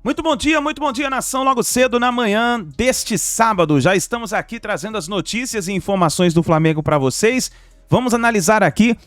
Muito bom dia, nação. Logo cedo na manhã deste sábado, já estamos aqui trazendo as notícias e informações do Flamengo para vocês. Vamos analisar aqui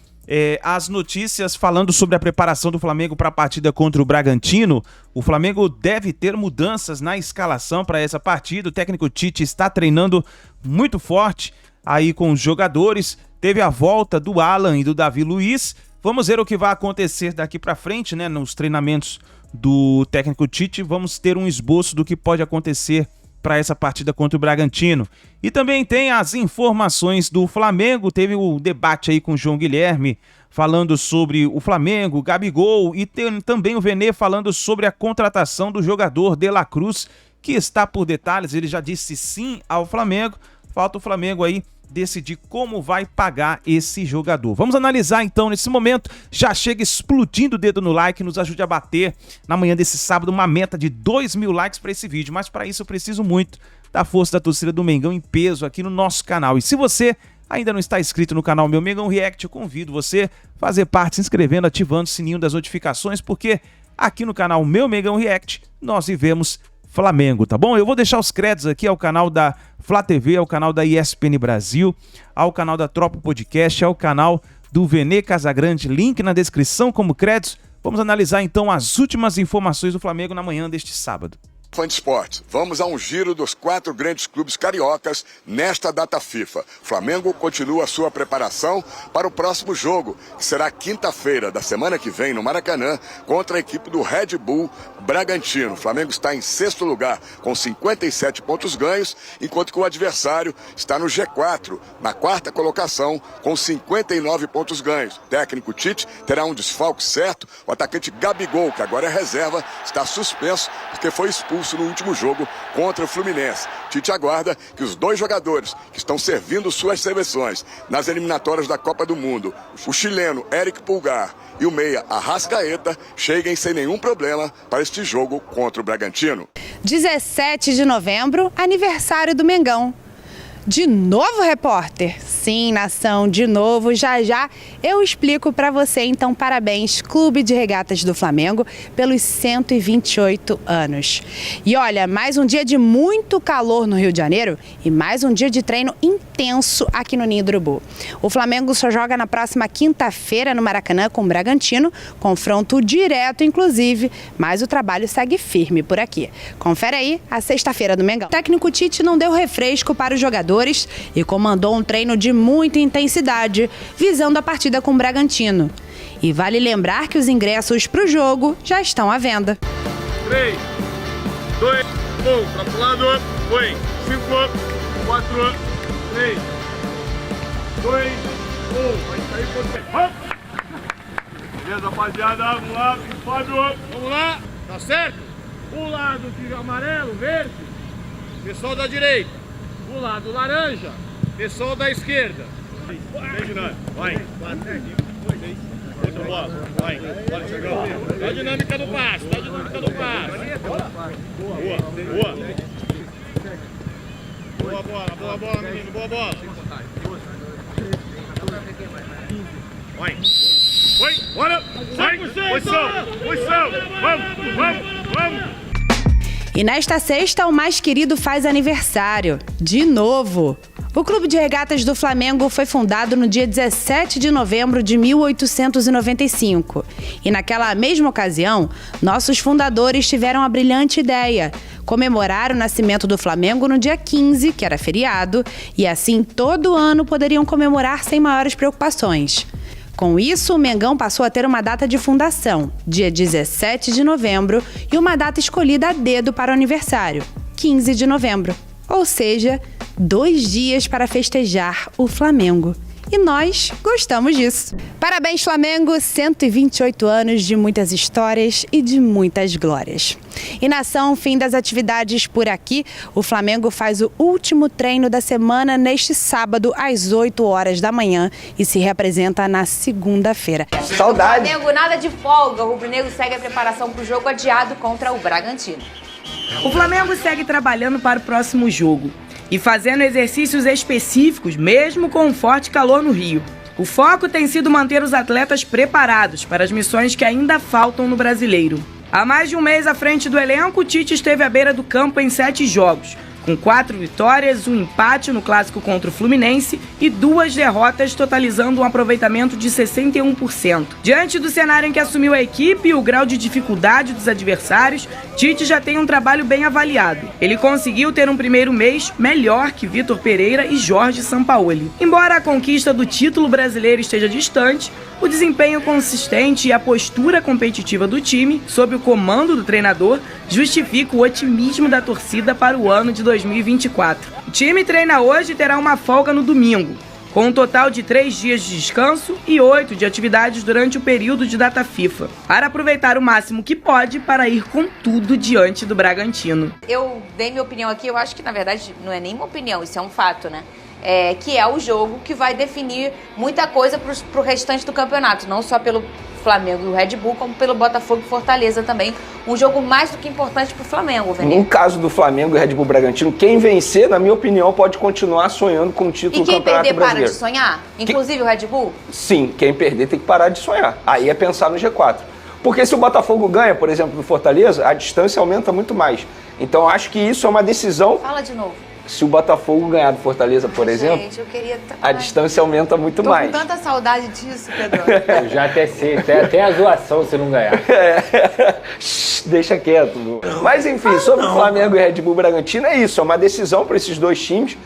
as notícias falando sobre a preparação do Flamengo para a partida contra o Bragantino. O Flamengo deve ter mudanças na escalação para essa partida. O técnico Tite está treinando muito forte aí com os jogadores. Teve a volta do Alan e do Davi Luiz. Vamos ver o que vai acontecer daqui para frente, né, nos treinamentos do técnico Tite. Vamos ter um esboço do que pode acontecer para essa partida contra o Bragantino. E também tem as informações do Flamengo. Teve o debate aí com o João Guilherme falando sobre o Flamengo, Gabigol, e tem também o Vene falando sobre a contratação do jogador De La Cruz, que está por detalhes. Ele já disse sim ao Flamengo. Falta o Flamengo aí decidir como vai pagar esse jogador. Vamos analisar então nesse momento. Já chega explodindo o dedo no like, nos ajude a bater na manhã desse sábado uma meta de 2.000 likes para esse vídeo, mas para isso eu preciso muito da força da torcida do Mengão em peso aqui no nosso canal. E se você ainda não está inscrito no canal Meu Mengão React, eu convido você a fazer parte, se inscrevendo, ativando o sininho das notificações, porque aqui no canal Meu Mengão React nós vivemos Flamengo, tá bom? Eu vou deixar os créditos aqui ao canal da Flá TV, ao canal da ESPN Brasil, ao canal da Tropa Podcast, ao canal do Vene Casagrande, link na descrição como créditos. Vamos analisar então as últimas informações do Flamengo na manhã deste sábado. Fã de esporte, vamos a um giro dos 4 grandes clubes cariocas nesta data FIFA. Flamengo continua a sua preparação para o próximo jogo, que será quinta-feira da semana que vem no Maracanã, contra a equipe do Red Bull Bragantino. O Flamengo está em 6º lugar com 57 pontos ganhos, enquanto que o adversário está no G4, na 4ª colocação, com 59 pontos ganhos. O técnico Tite terá um desfalque certo. O atacante Gabigol, que agora é reserva, está suspenso porque foi expulso no último jogo contra o Fluminense. Tite aguarda que os 2 jogadores que estão servindo suas seleções nas eliminatórias da Copa do Mundo, o chileno Eric Pulgar e o meia Arrascaeta, cheguem sem nenhum problema para este jogo contra o Bragantino. 17 de novembro, aniversário do Mengão. De novo, repórter? Sim, nação, de novo. Já já eu explico para você. Então, parabéns, Clube de Regatas do Flamengo, pelos 128 anos. E olha, mais um dia de muito calor no Rio de Janeiro e mais um dia de treino intenso aqui no Ninho do Urubu. O Flamengo só joga na próxima quinta-feira no Maracanã com o Bragantino, confronto direto, inclusive, mas o trabalho segue firme por aqui. Confere aí a sexta-feira do Mengão. O técnico Tite não deu refresco para os jogadores e comandou um treino de muita intensidade, visando a partida com o Bragantino. E vale lembrar que os ingressos para o jogo já estão à venda. 3, 2, 1, para o lado, foi, 5, 4, 3, 2, 1, vai sair por você. Beleza, rapaziada, vamos lá, Fábio, vamos lá, tá certo? O lado de amarelo, verde, pessoal da direita. O lado laranja, pessoal da esquerda. Vai. Outra bola. Vai. Dá a dinâmica do passe. Boa. Boa bola, menino. Boa bola. Vai. Bora. Vai. Posição. Vamos. E nesta sexta, o mais querido faz aniversário. De novo! O Clube de Regatas do Flamengo foi fundado no dia 17 de novembro de 1895. E naquela mesma ocasião, nossos fundadores tiveram a brilhante ideia: comemorar o nascimento do Flamengo no dia 15, que era feriado, e assim todo ano poderiam comemorar sem maiores preocupações. Com isso, o Mengão passou a ter uma data de fundação, dia 17 de novembro, e uma data escolhida a dedo para o aniversário, 15 de novembro. Ou seja, 2 dias para festejar o Flamengo. E nós gostamos disso. Parabéns, Flamengo! 128 anos de muitas histórias e de muitas glórias. E nação, fim das atividades por aqui. O Flamengo faz o último treino da semana neste sábado, às 8 horas da manhã, e se reapresenta na segunda-feira. Saudade! Flamengo, nada de folga. O rubro-negro segue a preparação para o jogo adiado contra o Bragantino. O Flamengo segue trabalhando para o próximo jogo e fazendo exercícios específicos, mesmo com um forte calor no Rio. O foco tem sido manter os atletas preparados para as missões que ainda faltam no Brasileiro. Há mais de um mês à frente do elenco, o Tite esteve à beira do campo em 7 jogos, com 4 vitórias, um empate no clássico contra o Fluminense e 2 derrotas, totalizando um aproveitamento de 61%. Diante do cenário em que assumiu a equipe e o grau de dificuldade dos adversários, Tite já tem um trabalho bem avaliado. Ele conseguiu ter um primeiro mês melhor que Vitor Pereira e Jorge Sampaoli. Embora a conquista do título brasileiro esteja distante, o desempenho consistente e a postura competitiva do time, sob o comando do treinador, justifica o otimismo da torcida para o ano de 2024. O time treina hoje e terá uma folga no domingo, com um total de 3 dias de descanso e 8 de atividades durante o período de data FIFA, para aproveitar o máximo que pode para ir com tudo diante do Bragantino. Eu dei minha opinião aqui, eu acho que na verdade não é nem uma opinião, isso é um fato, né? Que é o jogo que vai definir muita coisa pro restante do campeonato, não só pelo Flamengo e o Red Bull, como pelo Botafogo e Fortaleza também. Um jogo mais do que importante pro Flamengo, Vene. No caso do Flamengo e Red Bull Bragantino, quem vencer, na minha opinião, pode continuar sonhando com o título do Campeonato Brasileiro. E quem perder para de sonhar? Inclusive o Red Bull? Sim, quem perder tem que parar de sonhar. Aí é pensar no G4. Porque se o Botafogo ganha, por exemplo, do Fortaleza, a distância aumenta muito mais. Então acho que isso é uma decisão... Fala de novo. Se o Botafogo ganhar do Fortaleza, por exemplo, eu queria... a distância aumenta muito mais. Tô com tanta saudade disso, Pedro. Eu já até sei, até a zoação se não ganhar. Deixa quieto. Mas enfim, sobre o Flamengo e Red Bull Bragantino, é isso. É uma decisão para esses dois times.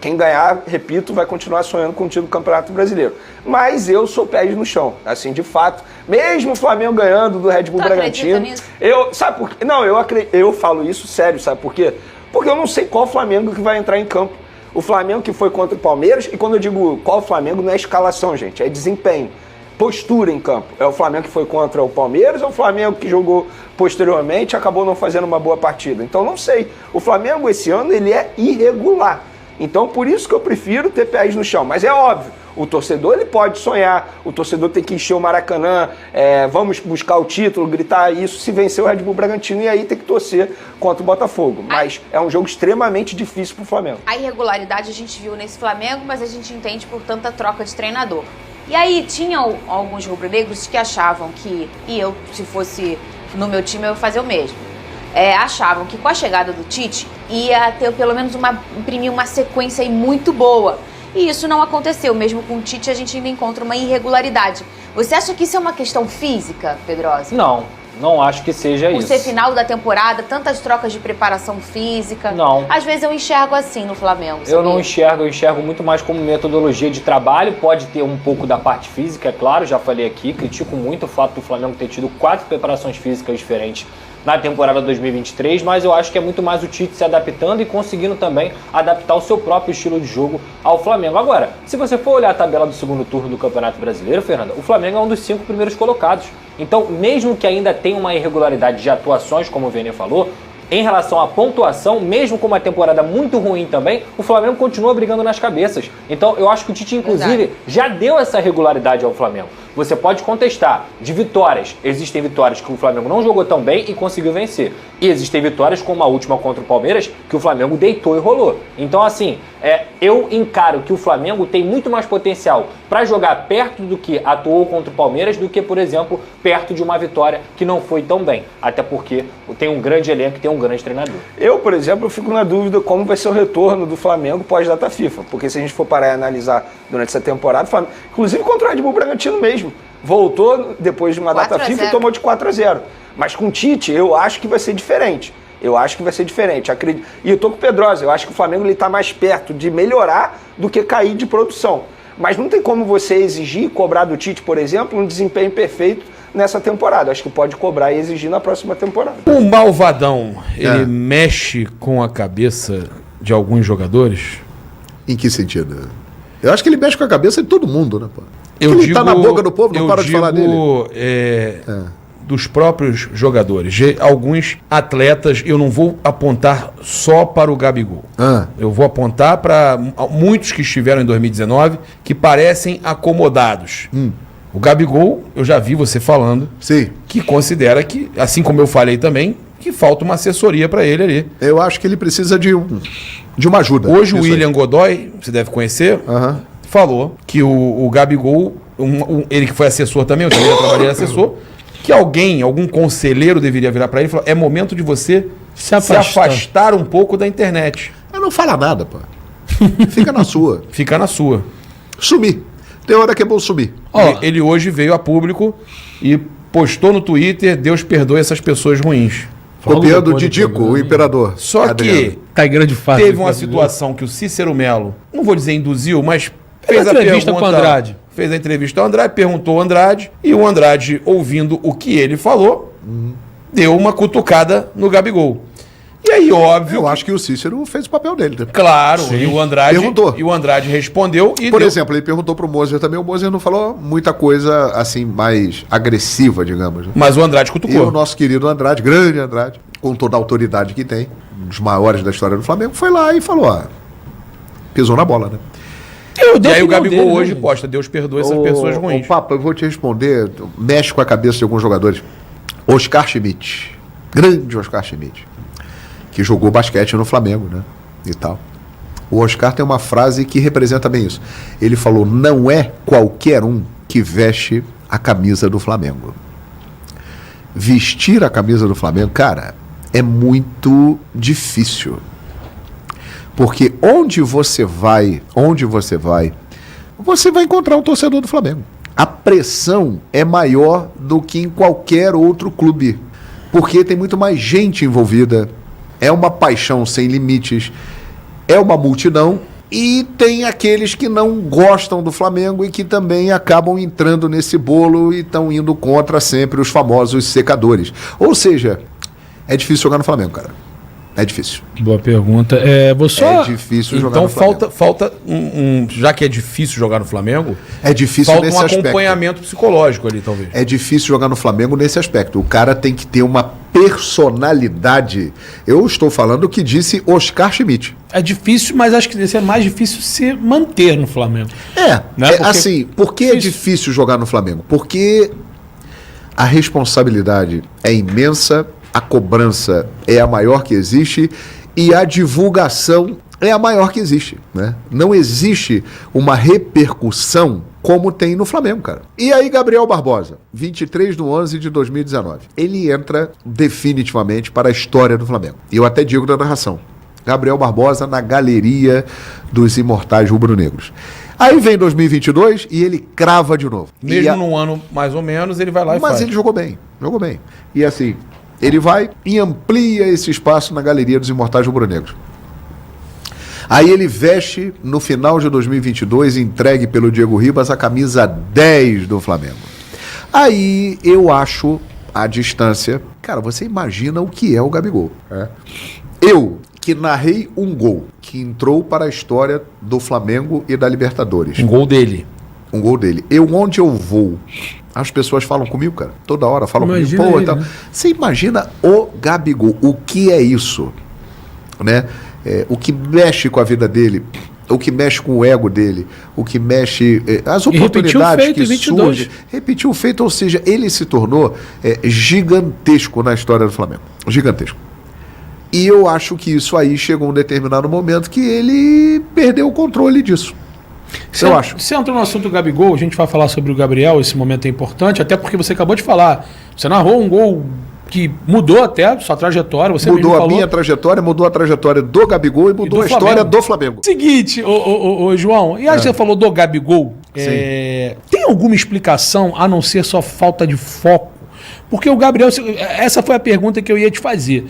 Quem ganhar, repito, vai continuar sonhando com o título do Campeonato Brasileiro. Mas eu sou pés no chão. Assim, de fato, mesmo o Flamengo ganhando do Red Bull Bragantino... Nisso? Sabe por quê? Não, eu falo isso sério, sabe por quê? Porque eu não sei qual Flamengo que vai entrar em campo. O Flamengo que foi contra o Palmeiras, e quando eu digo qual Flamengo, não é escalação, gente, é desempenho, postura em campo. É o Flamengo que foi contra o Palmeiras ou o Flamengo que jogou posteriormente e acabou não fazendo uma boa partida? Então não sei. O Flamengo esse ano ele é irregular. Então por isso que eu prefiro ter pés no chão. Mas é óbvio, o torcedor ele pode sonhar, o torcedor tem que encher o Maracanã, vamos buscar o título, gritar isso se vencer o Red Bull Bragantino e aí tem que torcer contra o Botafogo. Mas é um jogo extremamente difícil pro Flamengo. A irregularidade a gente viu nesse Flamengo, mas a gente entende por tanta troca de treinador. E aí tinham alguns rubro-negros que achavam que, e eu se fosse no meu time eu ia fazer o mesmo, achavam que com a chegada do Tite ia ter pelo menos imprimir uma sequência aí muito boa. E isso não aconteceu. Mesmo com o Tite a gente ainda encontra uma irregularidade. Você acha que isso é uma questão física, Pedrosa? Não acho que seja isso. Por ser final da temporada, tantas trocas de preparação física. Não. Às vezes eu enxergo assim no Flamengo. Eu não enxergo, eu enxergo muito mais como metodologia de trabalho. Pode ter um pouco da parte física, é claro, já falei aqui. Critico muito o fato do Flamengo ter tido 4 preparações físicas diferentes na temporada 2023, mas eu acho que é muito mais o Tite se adaptando e conseguindo também adaptar o seu próprio estilo de jogo ao Flamengo. Agora, se você for olhar a tabela do segundo turno do Campeonato Brasileiro, Fernanda, o Flamengo é um dos 5 primeiros colocados. Então, mesmo que ainda tenha uma irregularidade de atuações, como o Vene falou, em relação à pontuação, mesmo com uma temporada muito ruim também, o Flamengo continua brigando nas cabeças. Então, eu acho que o Tite, inclusive, já deu essa regularidade ao Flamengo. Você pode contestar de vitórias. Existem vitórias que o Flamengo não jogou tão bem e conseguiu vencer. E existem vitórias como a última contra o Palmeiras, que o Flamengo deitou e rolou. Então, assim, eu encaro que o Flamengo tem muito mais potencial para jogar perto do que atuou contra o Palmeiras do que, por exemplo, perto de uma vitória que não foi tão bem. Até porque tem um grande elenco e tem um grande treinador. Eu, por exemplo, fico na dúvida como vai ser o retorno do Flamengo pós-data FIFA. Porque se a gente for parar e analisar durante essa temporada, o Flamengo, inclusive contra o Red Bull Bragantino mesmo, voltou depois de uma data FIFA e tomou de 4-0. Mas com o Tite, eu acho que vai ser diferente. Acredito. E eu tô com o Pedrosa, eu acho que o Flamengo está mais perto de melhorar do que cair de produção. Mas não tem como você exigir, cobrar do Tite, por exemplo, um desempenho perfeito nessa temporada. Acho que pode cobrar e exigir na próxima temporada. O malvadão, ele mexe com a cabeça de alguns jogadores? Em que sentido? Eu acho que ele mexe com a cabeça de todo mundo, né, pô? Ele tá na boca do povo, não para de falar dele. Dos próprios jogadores, de alguns atletas, eu não vou apontar só para o Gabigol. Eu vou apontar para muitos que estiveram em 2019 que parecem acomodados. O Gabigol, eu já vi você falando, sim, que considera que, assim como eu falei também, que falta uma assessoria para ele ali. Eu acho que ele precisa de uma ajuda. Hoje o William Godoy, você deve conhecer, falou que o Gabigol, ele que foi assessor também, eu também trabalhei assessor, que algum conselheiro deveria virar para ele e falar: é momento de você se afastar um pouco da internet. Mas não fala nada, pô. Fica na sua. Fica na sua. Sumir. Tem hora que é bom sumir. Ele hoje veio a público e postou no Twitter: Deus perdoe essas pessoas ruins. Copiando o Didico, o imperador. Só Adriano. que Tá em grande fase. teve uma situação que o Cícero Melo, não vou dizer induziu, mas fez a entrevista pergunta com o Andrade. Fez a entrevista ao Andrade, perguntou ao Andrade, e o Andrade, ouvindo o que ele falou, deu uma cutucada no Gabigol. E aí, óbvio... Eu acho que o Cícero fez o papel dele. Claro, e o Andrade perguntou. E o Andrade respondeu e Por exemplo, ele perguntou pro Moser também, o Moser não falou muita coisa assim, mais agressiva, digamos. Né? Mas o Andrade cutucou. E o nosso querido Andrade, grande Andrade, com toda a autoridade que tem, um dos maiores da história do Flamengo, foi lá e falou, pisou na bola, né? E aí o Gabigol hoje posta: Deus perdoa essas pessoas ruins. Papa, eu vou te responder, mexe com a cabeça de alguns jogadores. Oscar Schmidt, grande Oscar Schmidt, que jogou basquete no Flamengo, né? E tal. O Oscar tem uma frase que representa bem isso. Ele falou: não é qualquer um que veste a camisa do Flamengo. Vestir a camisa do Flamengo, cara, é muito difícil. Porque onde você vai, você vai encontrar um torcedor do Flamengo. A pressão é maior do que em qualquer outro clube. Porque tem muito mais gente envolvida. É uma paixão sem limites. É uma multidão. E tem aqueles que não gostam do Flamengo e que também acabam entrando nesse bolo e estão indo contra sempre os famosos secadores. Ou seja, é difícil jogar no Flamengo, cara. É difícil. Boa pergunta. É difícil jogar então no Flamengo. Então falta já que é difícil jogar no Flamengo, é difícil falta nesse um aspecto. acompanhamento psicológico ali, talvez. É difícil jogar no Flamengo nesse aspecto. O cara tem que ter uma personalidade. Eu estou falando o que disse Oscar Schmidt. É difícil, mas acho que é mais difícil se manter no Flamengo. Né? Por que é difícil jogar no Flamengo? Porque a responsabilidade é imensa, a cobrança é a maior que existe e a divulgação é a maior que existe, né? Não existe uma repercussão como tem no Flamengo, cara. E aí, Gabriel Barbosa, 23/11/2019, ele entra definitivamente para a história do Flamengo. E eu até digo na narração: Gabriel Barbosa na galeria dos imortais rubro-negros. Aí vem 2022 e ele crava de novo. Mesmo num ano mais ou menos, ele vai lá e faz. Mas ele jogou bem. E assim, ele vai e amplia esse espaço na galeria dos imortais rubro-negros. Aí ele veste, no final de 2022, entregue pelo Diego Ribas, a camisa 10 do Flamengo. Aí eu acho a distância... Cara, você imagina o que é o Gabigol. Eu, que narrei um gol que entrou para a história do Flamengo e da Libertadores. Um gol dele. Onde eu vou... As pessoas falam comigo, cara. Toda hora falam Imagina comigo. ele, Né? Você imagina o Gabigol. O que é isso? Né? O que mexe com a vida dele, o que mexe com o ego dele, o que mexe... as oportunidades que surgem. Repetiu o feito, ou seja, ele se tornou gigantesco na história do Flamengo. Gigantesco. E eu acho que isso aí chegou um determinado momento que ele perdeu o controle disso. Eu acho. Você entrou no assunto do Gabigol, a gente vai falar sobre o Gabriel, esse momento é importante, até porque você acabou de falar, você narrou um gol que mudou até a sua trajetória, você mudou a minha trajetória, mudou a trajetória do Gabigol e mudou a história do Flamengo. Seguinte, João, e aí você falou do Gabigol, tem alguma explicação a não ser só falta de foco? Porque o Gabriel, essa foi a pergunta que eu ia te fazer.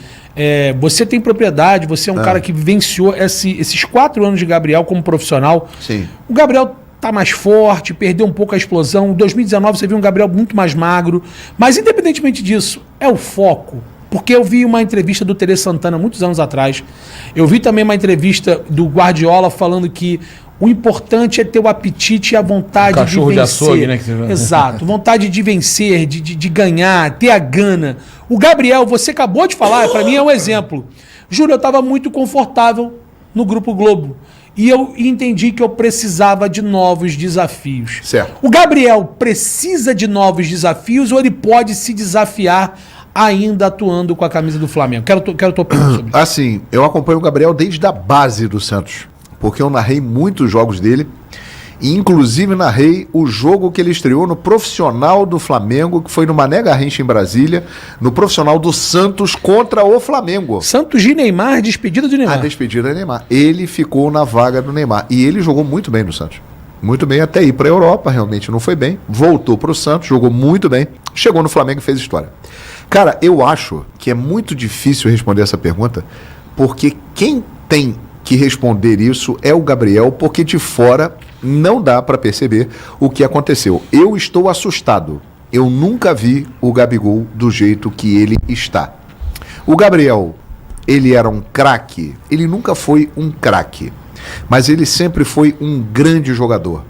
Você tem propriedade, você é um cara que vivenciou esses 4 anos de Gabriel como profissional. Sim. O Gabriel tá mais forte, perdeu um pouco a explosão. Em 2019 você viu um Gabriel muito mais magro. Mas independentemente disso, é o foco. Porque eu vi uma entrevista do Tele Santana muitos anos atrás. Eu vi também uma entrevista do Guardiola falando que o importante é ter o apetite e a vontade de vencer. De açougue, né? Exato. Vontade de vencer, de ganhar, ter a gana. O Gabriel, você acabou de falar, para mim é um exemplo. Juro, eu estava muito confortável no Grupo Globo. E eu entendi que eu precisava de novos desafios. Certo. O Gabriel precisa de novos desafios ou ele pode se desafiar ainda atuando com a camisa do Flamengo? Quero tua opinião sobre isso. Assim, eu acompanho o Gabriel desde a base do Santos, porque eu narrei muitos jogos dele E inclusive narrei o jogo que ele estreou no profissional do Flamengo, que foi no Mané Garrincha em Brasília, no profissional do Santos contra o Flamengo. Santos de Neymar, despedida de Neymar. A despedida de Neymar. Ele ficou na vaga do Neymar. E ele jogou muito bem no Santos. Muito bem, até ir para a Europa, realmente não foi bem. Voltou para o Santos, jogou muito bem. Chegou no Flamengo e fez história. Cara, eu acho que é muito difícil responder essa pergunta, porque quem tem que responder isso é o Gabriel, porque de fora não dá para perceber o que aconteceu. Eu estou assustado. Eu nunca vi o Gabigol do jeito que ele está. O Gabriel, ele era um craque? Ele nunca foi um craque, mas ele sempre foi um grande jogador.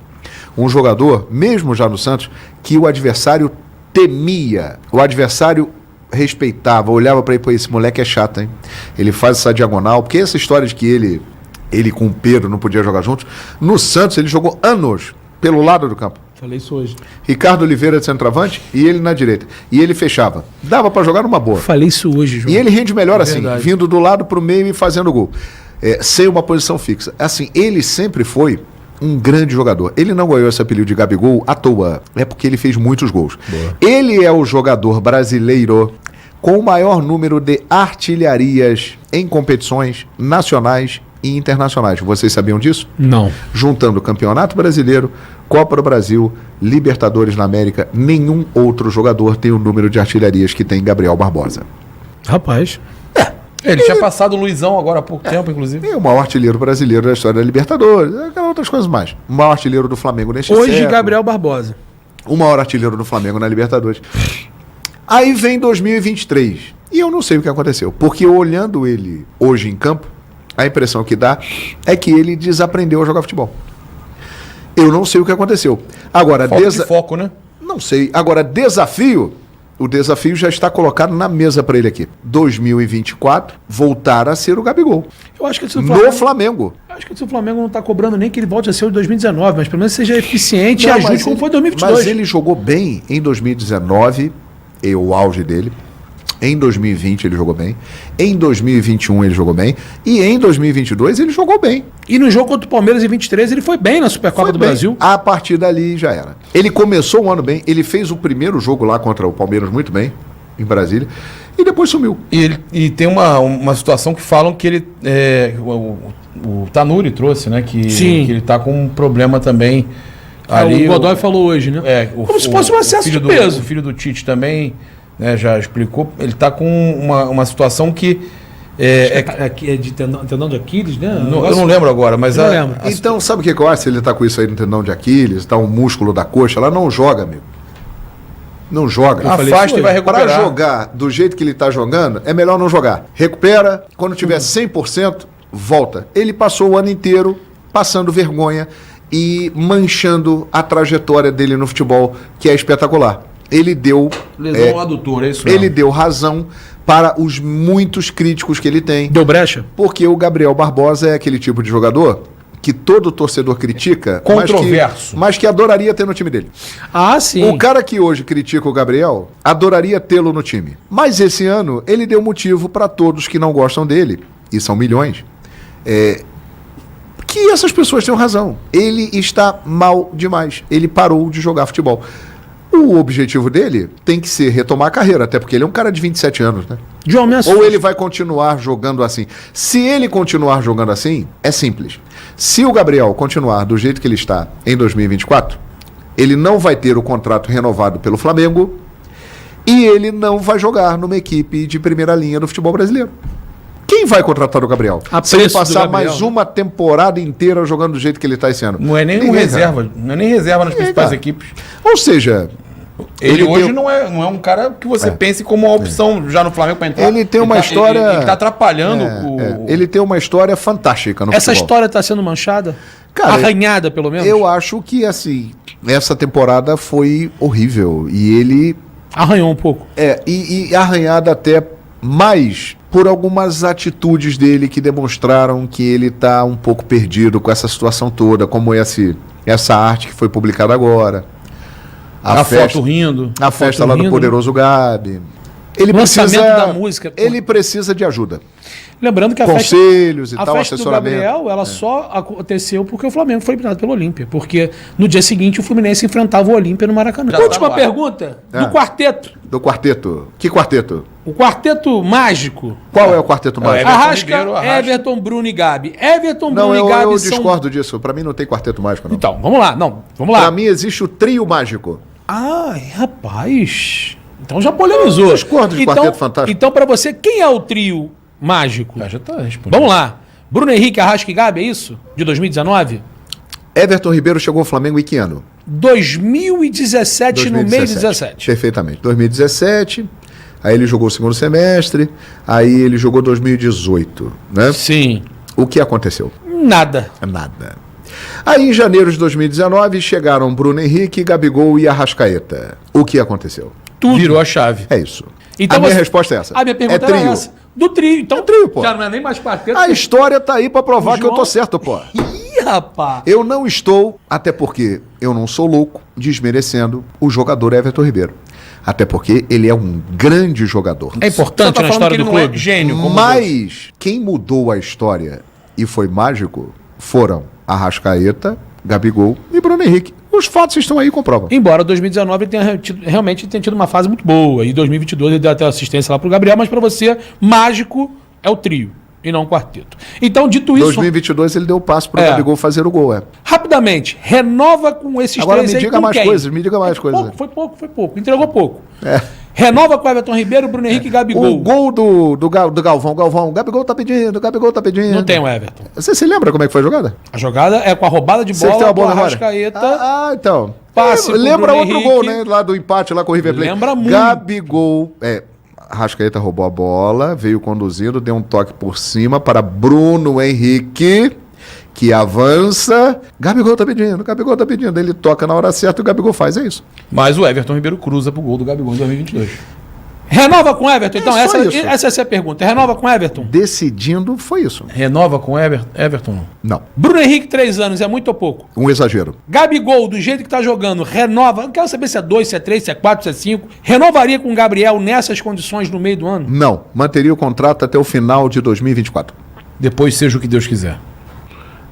Um jogador, mesmo já no Santos, que o adversário temia, o adversário respeitava, olhava para ele, pô, esse moleque é chato, hein? Ele faz essa diagonal, porque essa história de que ele com o Pedro não podia jogar juntos, no Santos ele jogou anos pelo lado do campo. Falei isso hoje. Ricardo Oliveira de centroavante e ele na direita. E ele fechava. Dava para jogar numa boa. Falei isso hoje, João. E ele rende melhor assim, vindo do lado pro meio e fazendo gol. Sem uma posição fixa. Assim, ele sempre foi um grande jogador. Ele não ganhou esse apelido de Gabigol à toa. É porque ele fez muitos gols. Boa. Ele é o jogador brasileiro com o maior número de artilharias em competições nacionais e internacionais. Vocês sabiam disso? Não. Juntando Campeonato Brasileiro, Copa do Brasil, Libertadores na América, nenhum outro jogador tem o número de artilharias que tem Gabriel Barbosa. Rapaz. Ele tinha passado o Luizão agora há pouco tempo, inclusive. É o maior artilheiro brasileiro da história da Libertadores, outras coisas mais. O maior artilheiro do Flamengo neste Hoje, século. Gabriel Barbosa. O maior artilheiro do Flamengo na Libertadores. Aí vem 2023. E eu não sei o que aconteceu. Porque olhando ele hoje em campo, a impressão que dá é que ele desaprendeu a jogar futebol. Eu não sei o que aconteceu. Agora, Falta de foco, né? Não sei. Agora, desafio... O desafio já está colocado na mesa para ele aqui. 2024, voltar a ser o Gabigol. Eu acho que no Flamengo. Eu acho que se o Flamengo não está cobrando nem que ele volte a ser o de 2019, mas pelo menos seja eficiente e ajude como foi em 2022. Mas ele jogou bem em 2019, o auge dele. Em 2020 ele jogou bem. Em 2021 ele jogou bem. E em 2022 ele jogou bem. E no jogo contra o Palmeiras em 23 ele foi bem na Supercopa do Brasil. A partir dali já era. Ele começou o ano bem. Ele fez o primeiro jogo lá contra o Palmeiras muito bem, em Brasília. E depois sumiu. E tem uma situação que falam que ele... o Tanuri trouxe, né? Que ele tá com um problema também. Ali, o Godoy falou hoje, né? Como se fosse um excesso de peso. O filho do Tite também... já explicou, ele está com uma situação que é de tendão de Aquiles, né? Eu não lembro agora, mas... Então, sabe o que eu acho? Se ele está com isso aí no tendão de Aquiles, está um músculo da coxa, ela não joga, amigo. Não joga. Afasta e vai recuperar. Para jogar do jeito que ele está jogando, é melhor não jogar. Recupera, quando tiver 100%, volta. Ele passou o ano inteiro passando vergonha e manchando a trajetória dele no futebol, que é espetacular. Ele deu... Lesão adutora, é isso mesmo. Ele deu razão para os muitos críticos que ele tem. Deu brecha? Porque o Gabriel Barbosa é aquele tipo de jogador que todo torcedor critica, controverso, mas que adoraria ter no time dele. Ah, sim. O cara que hoje critica o Gabriel adoraria tê-lo no time. Mas esse ano ele deu motivo para todos que não gostam dele, e são milhões, que essas pessoas tenham razão. Ele está mal demais. Ele parou de jogar futebol. O objetivo dele tem que ser retomar a carreira, até porque ele é um cara de 27 anos, né? Ou ele vai continuar jogando assim. Se ele continuar jogando assim, é simples. Se o Gabriel continuar do jeito que ele está em 2024, ele não vai ter o contrato renovado pelo Flamengo e ele não vai jogar numa equipe de primeira linha do futebol brasileiro. Quem vai contratar o Gabriel? Se ele passar mais uma temporada inteira jogando do jeito que ele está esse ano? Não é nem reserva. Não é nem reserva nas principais equipes. Ou seja... Ele hoje não é um cara que você pense como uma opção já no Flamengo para entrar. Ele tem uma história... Ele está atrapalhando Ele tem uma história fantástica no Essa futebol. história está sendo manchada? Cara, arranhada, pelo menos? Eu acho que, assim, essa temporada foi horrível. E ele... Arranhou um pouco. E arranhada até mais por algumas atitudes dele que demonstraram que ele está um pouco perdido com essa situação toda, como essa arte que foi publicada agora. A foto rindo. A festa lá do Poderoso Gabi. Ele lançamento precisa, da música. Ele precisa de ajuda. Lembrando que Conselhos e a tal, festa do assessoramento. Gabriel, ela só aconteceu porque o Flamengo foi eliminado pelo Olímpia. Porque no dia seguinte o Fluminense enfrentava o Olímpia no Maracanã. Última pergunta, do quarteto. Do quarteto. Que quarteto? O quarteto mágico. Qual é o quarteto mágico? Arrasca, Everton, Bruno e Gabi. Everton, Bruno e Gabi eu são... discordo disso. Pra mim não tem quarteto mágico, não. Então, vamos lá. Pra mim existe o trio mágico. Ai, rapaz. Então já polemizou. Eu discordo de quarteto fantástico. Então, pra você, quem é o trio mágico? Já tá respondendo. Vamos lá. Bruno Henrique, Arrasca e Gabi, é isso? De 2019? Everton Ribeiro chegou ao Flamengo em que ano? 2017, no meio de 17. Perfeitamente. 2017, aí ele jogou o segundo semestre, aí ele jogou 2018, né? Sim. O que aconteceu? Nada. Aí em janeiro de 2019 chegaram Bruno Henrique, Gabigol e Arrascaeta. O que aconteceu? Tudo. Virou a chave. É isso. Então a minha resposta é essa. A minha pergunta é trio. era essa. Do trio. Então, trio, pô. Já não é nem mais quarteto. A história tá aí pra provar que eu tô João- certo, pô. Ih, rapaz. Eu não estou, até porque eu não sou louco, desmerecendo o jogador Everton Ribeiro. Até porque ele é um grande jogador. É importante Você tá na falando história que do ele não é clube. gênio, como Mas quem mudou a história e foi mágico foram Arrascaeta, Gabigol e Bruno Henrique. Os fatos estão aí e comprovam. Embora 2019 ele tenha realmente tenha tido uma fase muito boa. E 2022 ele deu até assistência lá pro Gabriel. Mas pra você, mágico é o trio e não o quarteto. Então, dito Em isso... 2022 ele deu o passo pro É. Gabigol fazer o gol, Rapidamente, renova com esses Agora três me aí diga com mais quem? coisas, me diga mais coisas. Foi pouco. Entregou pouco. É. Renova com Everton Ribeiro, Bruno Henrique e Gabigol. O gol do Galvão. Galvão, Gabigol tá pedindo. Não tem o Everton. Você se lembra como é que foi a jogada? A jogada é com a roubada de Você que bola, tem uma com boa a memória. Arrascaeta. Então. Passe pro Lembra Bruno outro Henrique. gol, né? Lá do empate lá com o River Plate. Lembra muito. Gabigol, Arrascaeta roubou a bola, veio conduzindo, deu um toque por cima para Bruno Henrique, que avança. Gabigol tá pedindo. Ele toca na hora certa e o Gabigol faz, é isso. Mas o Everton Ribeiro cruza pro gol do Gabigol em 2022. Renova com Everton. Então, só essa isso. é a pergunta. Renova com Everton? Decidindo, foi isso. Renova com Everton, não. Não, Bruno Henrique, 3 anos, é muito ou pouco? um exagero. Gabigol, do jeito que tá jogando, renova. Não quero saber se é 2, se é 3, se é 4, se é 5. Renovaria com o Gabriel nessas condições no meio do ano? Não, manteria o contrato até o final de 2024. Depois seja o que Deus quiser.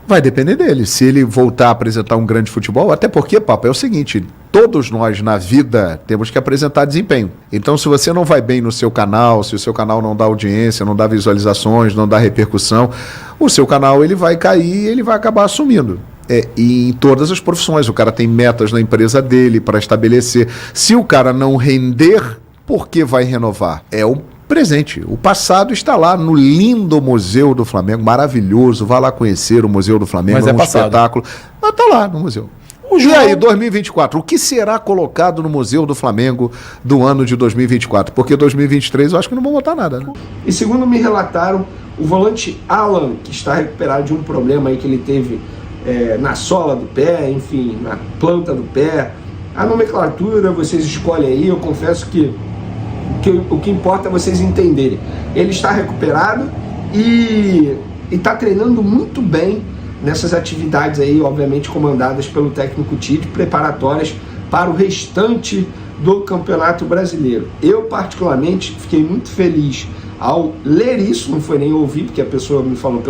Vai depender dele. Se ele voltar a apresentar um grande futebol, até porque, papo, é o seguinte, todos nós na vida temos que apresentar desempenho. Então, se você não vai bem no seu canal, se o seu canal não dá audiência, não dá visualizações, não dá repercussão, o seu canal ele vai cair e ele vai acabar assumindo. E em todas as profissões, o cara tem metas na empresa dele para estabelecer. Se o cara não render, por que vai renovar? É o presente. O passado está lá no lindo Museu do Flamengo, maravilhoso. Vá lá conhecer o Museu do Flamengo, Mas é um passado. espetáculo. Mas está lá no museu. E aí, 2024, o que será colocado no Museu do Flamengo do ano de 2024? Porque 2023 eu acho que não vão botar nada, né? E segundo me relataram, o volante Alan, que está recuperado de um problema aí que ele teve na sola do pé, enfim, na planta do pé. A nomenclatura vocês escolhem aí, eu confesso que o que importa é vocês entenderem. Ele está recuperado e está treinando muito bem nessas atividades aí, obviamente comandadas pelo técnico Tite, preparatórias para o restante do Campeonato Brasileiro. Eu, particularmente, fiquei muito feliz ao ler isso, não foi nem ouvir, porque a pessoa me falou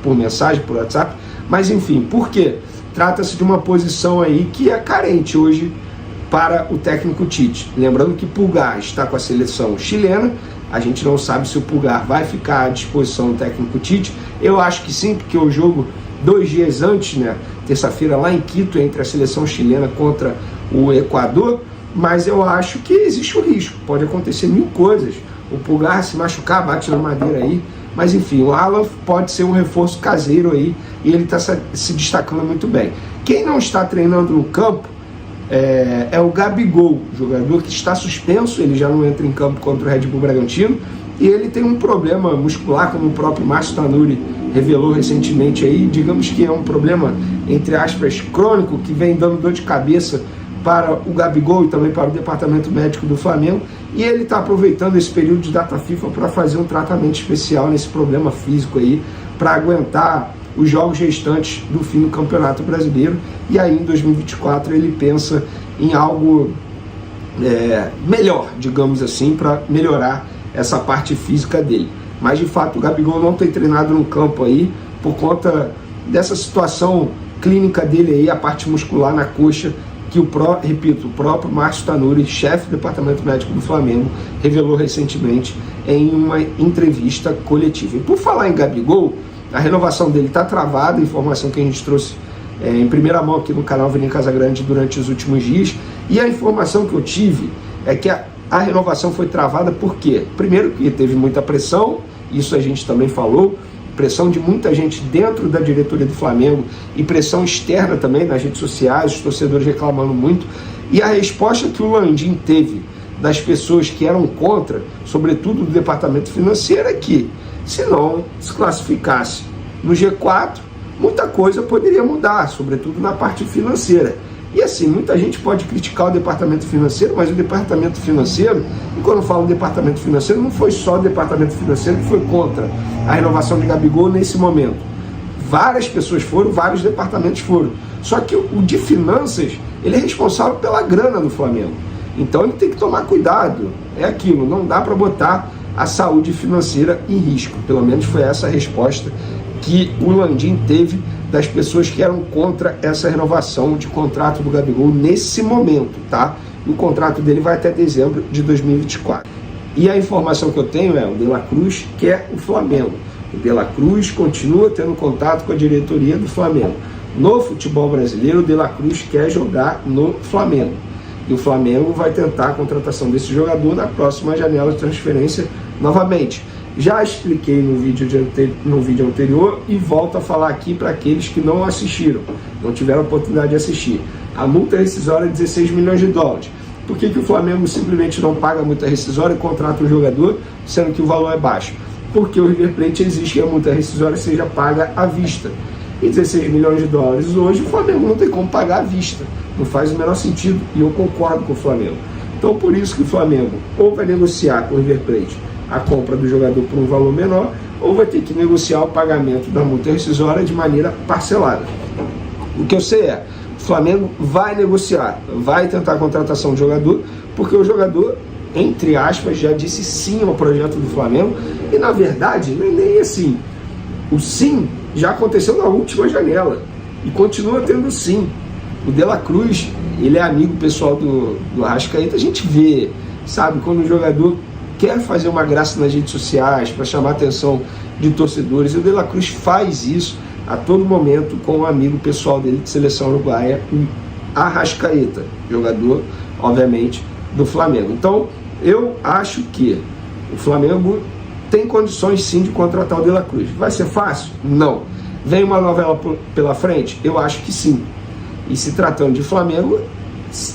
por mensagem, por WhatsApp, mas enfim, por quê? Trata-se de uma posição aí que é carente hoje para o técnico Tite. Lembrando que Pulgar está com a seleção chilena, a gente não sabe se o Pulgar vai ficar à disposição do técnico Tite. Eu acho que sim, porque o jogo 2 dias antes, né, terça-feira lá em Quito, entre a seleção chilena contra o Equador, mas eu acho que existe o risco, pode acontecer mil coisas. O Pulgar se machucar, bate na madeira aí, mas enfim, o Alan pode ser um reforço caseiro aí e ele está se destacando muito bem. Quem não está treinando no campo é o Gabigol, jogador que está suspenso, ele já não entra em campo contra o Red Bull Bragantino e ele tem um problema muscular, como o próprio Márcio Tanuri revelou recentemente aí, digamos que é um problema, entre aspas, crônico, que vem dando dor de cabeça para o Gabigol e também para o departamento médico do Flamengo, e ele está aproveitando esse período de data FIFA para fazer um tratamento especial nesse problema físico aí, para aguentar os jogos restantes do fim do Campeonato Brasileiro, e aí em 2024 ele pensa em algo melhor, digamos assim, para melhorar essa parte física dele. Mas de fato o Gabigol não tem treinado no campo aí por conta dessa situação clínica dele aí, a parte muscular na coxa, que o próprio Márcio Tanuri, chefe do departamento médico do Flamengo, revelou recentemente em uma entrevista coletiva. E por falar em Gabigol, a renovação dele está travada, informação que a gente trouxe em primeira mão aqui no canal Avenida Casagrande durante os últimos dias, e a informação que eu tive é que a renovação foi travada por quê? Primeiro que teve muita pressão, isso a gente também falou, pressão de muita gente dentro da diretoria do Flamengo e pressão externa também nas redes sociais, os torcedores reclamando muito, e a resposta que o Landim teve das pessoas que eram contra, sobretudo do departamento financeiro, é que se não se classificasse no G4, muita coisa poderia mudar, sobretudo na parte financeira. E assim, muita gente pode criticar o departamento financeiro, mas o departamento financeiro, e quando eu falo departamento financeiro, não foi só o departamento financeiro que foi contra a renovação de Gabigol nesse momento. Várias pessoas foram, vários departamentos foram. Só que o de finanças, ele é responsável pela grana do Flamengo. Então ele tem que tomar cuidado. É aquilo, não dá para botar a saúde financeira em risco. Pelo menos foi essa a resposta que o Landim teve das pessoas que eram contra essa renovação de contrato do Gabigol nesse momento, tá? E o contrato dele vai até dezembro de 2024. E a informação que eu tenho é o De La Cruz quer o Flamengo. O De La Cruz continua tendo contato com a diretoria do Flamengo. No futebol brasileiro, o De La Cruz quer jogar no Flamengo. E o Flamengo vai tentar a contratação desse jogador na próxima janela de transferência novamente. Já expliquei no vídeo anterior e volto a falar aqui para aqueles que não assistiram, não tiveram a oportunidade de assistir. A multa rescisória é 16 milhões de dólares. Por que o Flamengo simplesmente não paga a multa rescisória e contrata o jogador, sendo que o valor é baixo? Porque o River Plate exige que a multa rescisória seja paga à vista. E 16 milhões de dólares hoje, o Flamengo não tem como pagar à vista. Não faz o menor sentido, e eu concordo com o Flamengo. Então, por isso que o Flamengo ou vai negociar com o River Plate a compra do jogador por um valor menor, ou vai ter que negociar o pagamento da multa rescisória de maneira parcelada. O que eu sei é, o Flamengo vai negociar, vai tentar a contratação do jogador, porque o jogador, entre aspas, já disse sim ao projeto do Flamengo, e na verdade, não é nem assim. O sim já aconteceu na última janela, e continua tendo sim. O De La Cruz, ele é amigo pessoal do Arrascaeta, a gente vê, sabe, quando o jogador quer fazer uma graça nas redes sociais para chamar a atenção de torcedores, o De La Cruz faz isso a todo momento com um amigo pessoal dele de seleção uruguaia, o Arrascaeta, jogador, obviamente, do Flamengo. Então, eu acho que o Flamengo tem condições sim de contratar o De La Cruz. Vai ser fácil? Não. Vem uma novela pela frente? Eu acho que sim. E se tratando de Flamengo,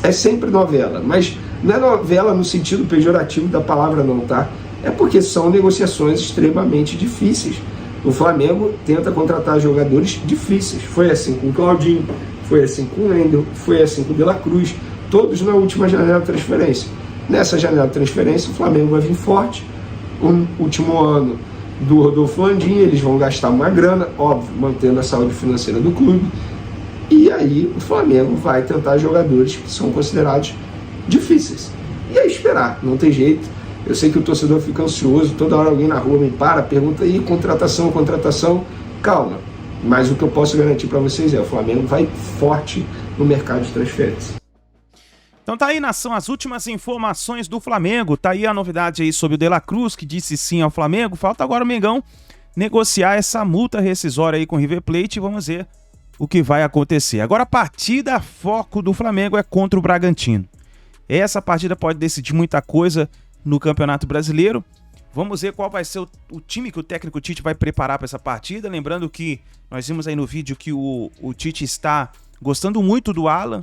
é sempre novela, mas não é novela no sentido pejorativo da palavra não, tá? É porque são negociações extremamente difíceis. O Flamengo tenta contratar jogadores difíceis. Foi assim com o Claudinho, foi assim com o Wendel, foi assim com o De La Cruz, todos na última janela de transferência. Nessa janela de transferência, o Flamengo vai vir forte. O último ano do Rodolfo Landim, eles vão gastar uma grana, óbvio, mantendo a saúde financeira do clube. E aí o Flamengo vai tentar jogadores que são considerados difíceis. E é esperar, não tem jeito. Eu sei que o torcedor fica ansioso, toda hora alguém na rua me pergunta aí, contratação. Calma. Mas o que eu posso garantir para vocês é o Flamengo vai forte no mercado de transferência. Então tá aí, nação, as últimas informações do Flamengo. Tá aí a novidade aí sobre o De La Cruz, que disse sim ao Flamengo. Falta agora o Mengão negociar essa multa rescisória aí com o River Plate e vamos ver o que vai acontecer. Agora a partida foco do Flamengo é contra o Bragantino. Essa partida pode decidir muita coisa no Campeonato Brasileiro. Vamos ver qual vai ser o time que o técnico Tite vai preparar para essa partida. Lembrando que nós vimos aí no vídeo que o Tite está gostando muito do Alan.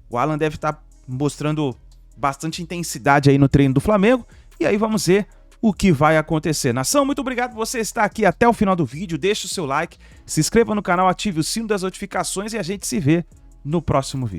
O Alan deve estar mostrando bastante intensidade aí no treino do Flamengo. E aí vamos ver o que vai acontecer. Nação, muito obrigado por você estar aqui até o final do vídeo. Deixe o seu like, se inscreva no canal, ative o sino das notificações e a gente se vê no próximo vídeo.